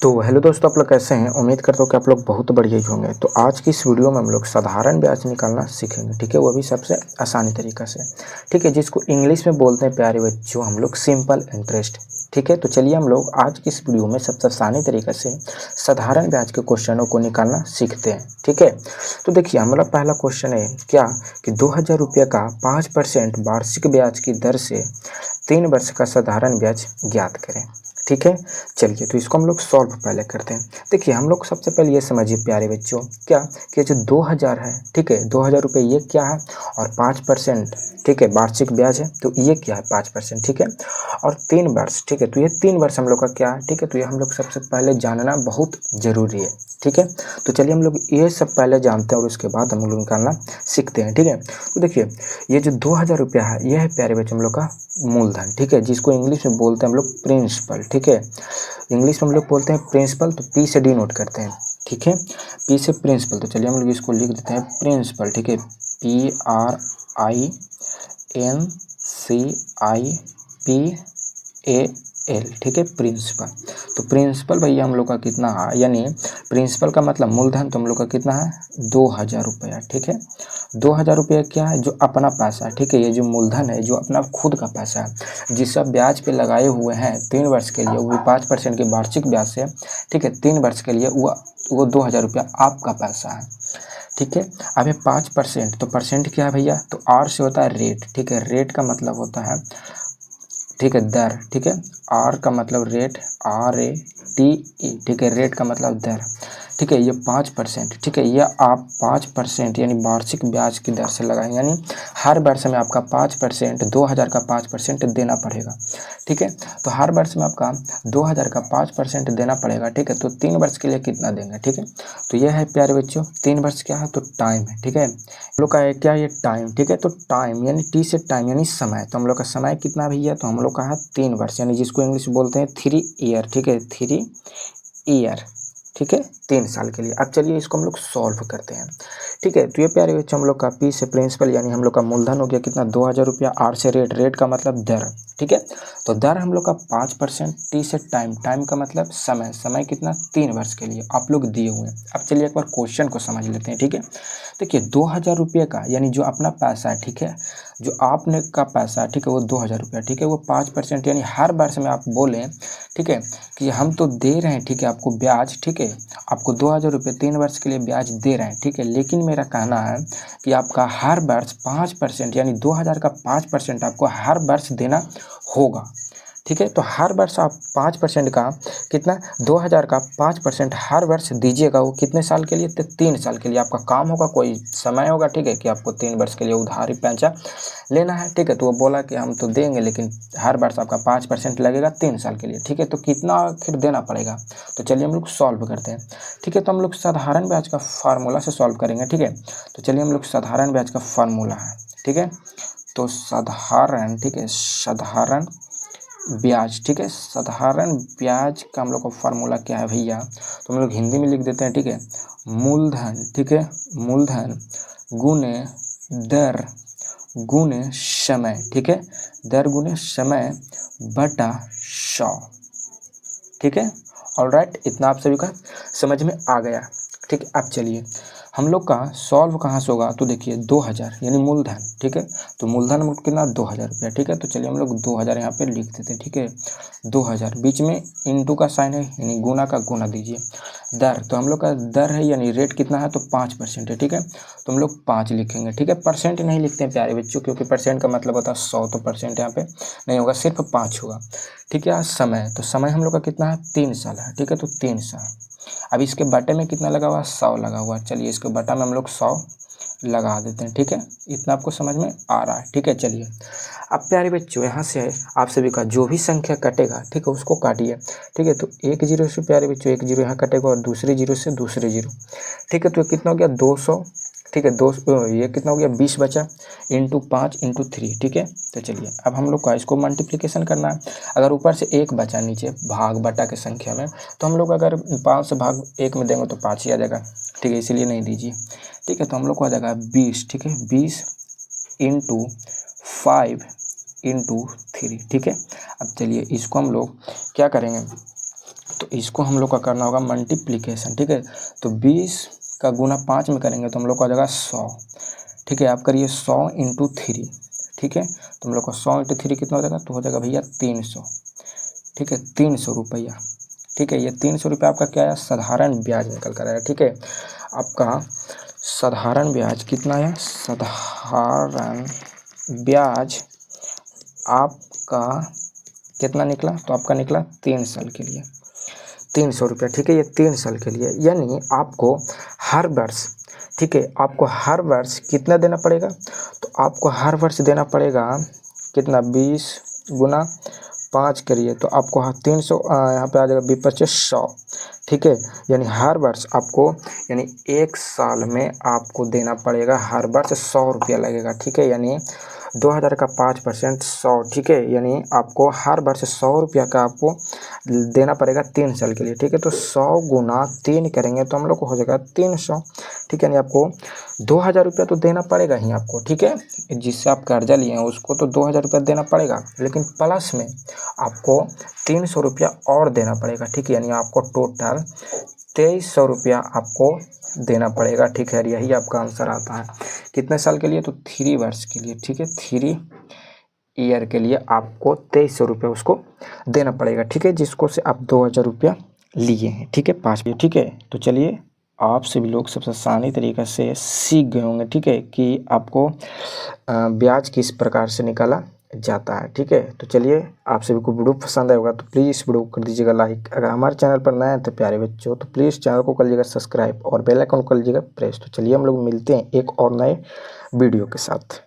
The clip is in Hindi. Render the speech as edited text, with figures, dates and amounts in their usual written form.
तो हेलो दोस्तों, आप लोग कैसे हैं। उम्मीद करता हूँ कि आप लोग बहुत बढ़िया ही होंगे। तो आज की इस वीडियो में हम लोग साधारण ब्याज निकालना सीखेंगे, ठीक है। वो भी सबसे आसानी तरीका से, ठीक है, जिसको इंग्लिश में बोलते हैं प्यारे बच्चों हम लोग सिंपल इंटरेस्ट, ठीक है। तो चलिए हम लोग आज की इस वीडियो में सबसे आसानी तरीके से साधारण ब्याज के क्वेश्चनों को निकालना सीखते हैं, ठीक है। तो देखिए हमारा पहला क्वेश्चन है क्या कि 2000 रुपये का 5% वार्षिक ब्याज की दर से 3 वर्ष का साधारण ब्याज ज्ञात करें, ठीक है। चलिए तो इसको हम लोग सॉल्व पहले करते हैं। देखिए हम लोग सबसे पहले ये समझिए प्यारे बच्चों क्या कि जो 2000 है, ठीक है, 2000 रुपये ये क्या है और 5%, ठीक है, वार्षिक ब्याज है। तो ये क्या है 5%, ठीक है, और 3 वर्ष, ठीक है। तो ये 3 वर्ष हम लोग का क्या है, ठीक है। तो ये हम लोग सबसे पहले जानना बहुत ज़रूरी है, ठीक है। तो चलिए हम लोग ये सब पहले जानते हैं और उसके बाद हम लोग निकालना सीखते हैं, ठीक है। तो देखिए ये जो 2000 रुपया है ये है प्यारे बच्चों हम लोग का मूलधन, ठीक है, जिसको इंग्लिश में बोलते हैं हम लोग प्रिंसिपल, ठीक है। इंग्लिश में हम लोग बोलते हैं प्रिंसिपल, तो पी से डी नोट करते हैं, ठीक है, पी से प्रिंसिपल। तो चलिए हम लोग इसको लिख देते हैं प्रिंसिपल, ठीक है, PRINCIPAL, ठीक है, प्रिंसिपल। तो प्रिंसिपल भैया हम लोग का कितना है, यानी प्रिंसिपल का मतलब मूलधन, तो हम लोग का कितना है 2000 रुपया, ठीक है। 2000 रुपया क्या है, जो अपना पैसा है, ठीक है। ये जो मूलधन है जो अपना खुद का पैसा है, जिस सब ब्याज पे लगाए हुए हैं 3 वर्ष के लिए, वो 5% के वार्षिक ब्याज से, ठीक है, 3 वर्ष के लिए वो 2000 रुपया आपका पैसा है, ठीक है। अब ये 5%, तो परसेंट क्या है भैया, तो आर से होता है रेट, ठीक है। रेट का मतलब होता है, ठीक है, दर, ठीक है। आर का मतलब रेट, RATE, ठीक है। रेट का मतलब दर, ठीक है। ये 5%, ठीक है, ये आप 5% यानी वार्षिक ब्याज की दर से लगाएंगे, यानी हर वर्ष में आपका 5%, 2000 का 5% देना पड़ेगा, ठीक है। तो हर वर्ष में आपका 2000 का 5% देना पड़ेगा, ठीक है। तो 3 वर्ष के लिए कितना देंगे, ठीक है। तो यह है प्यारे बच्चों 3 वर्ष क्या है, तो टाइम है, ठीक है। हम लोग का है क्या, ये टाइम, ठीक है। तो टाइम यानी टी से टाइम यानी समय, तो हम लोग का समय कितना भैया, तो हम लोग का है 3 वर्ष, यानी जिसको इंग्लिश में बोलते हैं 3 ईयर, ठीक है, 3 ईयर, ठीक है, 3 साल के लिए। अब चलिए इसको हम लोग सॉल्व करते हैं, ठीक है। तो ये प्यारे बच्चों हम लोग का पी से प्रिंसिपल यानी हम लोग का मूलधन हो गया कितना 2000 रुपया, आर से रेट, रेट का मतलब दर, ठीक है। तो दर हम लोग का 5%, टी से टाइम, टाइम का मतलब समय, समय कितना 3 वर्ष के लिए आप लोग दिए हुए हैं। अब चलिए एक बार क्वेश्चन को समझ लेते हैं, ठीक है। देखिए 2000 रुपये का यानी जो अपना पैसा है, ठीक है, जो आपने का पैसा है, ठीक है, वो 2000 रुपया, ठीक है, वो 5% यानी हर वर्ष में आप बोलें, ठीक है, कि हम तो दे रहे हैं, ठीक है, आपको ब्याज, ठीक है, आपको 2000 रुपये 3 वर्ष के लिए ब्याज दे रहे हैं, ठीक है। लेकिन मेरा कहना है कि आपका हर वर्ष 5% यानी 2000 का 5% आपको हर वर्ष देना होगा, ठीक है। तो हर वर्ष आप 5% का कितना 2000 का 5% हर वर्ष दीजिएगा। वो कितने साल के लिए, तो 3 साल के लिए आपका काम होगा। कोई समय होगा, ठीक है, कि आपको 3 वर्ष के लिए उधारी पैंचा लेना है, ठीक है। तो वो बोला कि हम तो देंगे लेकिन हर वर्ष आपका 5% लगेगा 3 साल के लिए, ठीक है। तो कितना फिर देना पड़ेगा, तो चलिए हम लोग सॉल्व करते हैं, ठीक है। तो हम लोग साधारण ब्याज का फार्मूला से सॉल्व करेंगे, ठीक है। तो चलिए हम लोग साधारण ब्याज का फार्मूला है, ठीक है। तो साधारण, ठीक है, साधारण ब्याज, ठीक है, साधारण ब्याज का हम लोग का फार्मूला क्या है भैया, तो हम लोग हिंदी में लिख देते हैं, ठीक है। मूलधन, ठीक है, मूलधन गुने दर गुने समय, ठीक है, दर गुने समय बटा 100, ठीक है। ऑलराइट, इतना आप सभी का समझ में आ गया, ठीक है। अब चलिए हम लोग का सॉल्व कहाँ से होगा, तो देखिए 2000 यानी मूलधन, ठीक है। तो मूलधन में कितना 2000 रुपया, ठीक है। तो चलिए हम लोग 2000 यहाँ पे लिख देते हैं, ठीक है। 2000 बीच में इंटू का साइन है यानी गुना का गुना दीजिए। दर, तो हम लोग का दर है यानी रेट कितना है, तो 5% है, ठीक है। तो हम लोग 5 लिखेंगे, ठीक है। परसेंट नहीं लिखते हैं प्यारे बच्चों, क्योंकि परसेंट का मतलब होता है 100, तो परसेंट यहाँ पे नहीं होगा, सिर्फ 5 होगा, ठीक है। समय, तो समय हम लोग का कितना है 3 साल है, ठीक है। तो 3 साल। अब इसके बटे में कितना लगा हुआ, 100 लगा हुआ। चलिए इसके बटा में हम लोग 100 लगा देते हैं, ठीक है। इतना आपको समझ में आ रहा है, ठीक है। चलिए अब प्यारे बच्चों यहाँ से आप सभी का जो भी संख्या कटेगा, ठीक है, उसको काटिए, ठीक है। तो एक जीरो से प्यारे बच्चों एक जीरो यहाँ कटेगा और दूसरे जीरो से दूसरे जीरो, ठीक है। तो कितना हो गया 200, ठीक है। ये कितना हो गया 20 बचा, इंटू 5 इंटू 3, ठीक है। तो चलिए अब हम लोग का इसको मल्टीप्लिकेशन करना है। अगर ऊपर से 1 बचा नीचे भाग बटा के संख्या में, तो हम लोग अगर 5 से भाग 1 में देंगे तो 5 ही आ जाएगा, ठीक है, इसीलिए नहीं दीजिए, ठीक है। तो हम लोग को आ जाएगा 20, ठीक है, 20 इंटू 5 इंटू 3, ठीक है। अब चलिए इसको हम लोग क्या करेंगे, तो इसको हम लोग का करना होगा मल्टीप्लिकेशन, ठीक है। तो 20 का गुना 5 में करेंगे तो हम लोग का हो जाएगा 100, ठीक है। आप करिए 100 इंटू 3, ठीक है। तो हम लोग का 100 इंटू 3 कितना हो जाएगा, तो हो जाएगा भैया 300, ठीक है, 300 रुपया, ठीक है। ये 300 रुपया आपका क्या है, साधारण ब्याज निकल कर आया, ठीक है। आपका साधारण ब्याज कितना है, साधारण ब्याज आपका कितना निकला, तो आपका निकला 3 साल के लिए 300 रुपया, ठीक है। ये 3 साल के लिए, यानी आपको हर वर्ष, ठीक है, आपको हर वर्ष कितना देना पड़ेगा, तो आपको हर वर्ष देना पड़ेगा कितना, 20 गुना 5 करिए तो आपको 300 यहाँ पे आ जाएगा 20×5 = 100, ठीक है। यानी हर वर्ष आपको, यानी 1 साल में आपको देना पड़ेगा हर वर्ष 100 रुपया लगेगा, ठीक है। यानी 2000 का 5% 100, ठीक है। यानी आपको हर वर्ष 100 रुपया का आपको देना पड़ेगा 3 साल के लिए, ठीक है। तो 100 गुना 3 करेंगे तो हम लोग को हो जाएगा 300, ठीक है। यानी आपको 2000 रुपया तो देना पड़ेगा ही आपको, ठीक है। जिससे आप कर्जा लिए हैं उसको तो 2000 रुपया देना पड़ेगा, लेकिन प्लस में आपको 300 रुपया और देना पड़ेगा, ठीक है। यानी आपको टोटल 2300 रुपया आपको देना पड़ेगा, ठीक है। यही आपका आंसर आता है कितने साल के लिए, तो 3 वर्ष के लिए, ठीक है। 3 ईयर के लिए आपको 2300 रुपया उसको देना पड़ेगा, ठीक है, जिसको से आप 2000 रुपया लिए हैं, ठीक है, 5, ठीक है। तो चलिए आप सभी लोग सबसे आसानी तरीक़े से सीख गए होंगे, ठीक है, कि आपको ब्याज किस प्रकार से निकाला जाता है, ठीक है। तो चलिए आप सभी को वीडियो पसंद आया होगा तो प्लीज़ इस वीडियो को कर दीजिएगा लाइक। अगर हमारे चैनल पर नए हैं तो प्यारे बच्चों तो प्लीज़ चैनल को कर लीजिएगा सब्सक्राइब और बेल आइकन को कर लीजिएगा प्रेस। तो चलिए हम लोग मिलते हैं एक और नए वीडियो के साथ।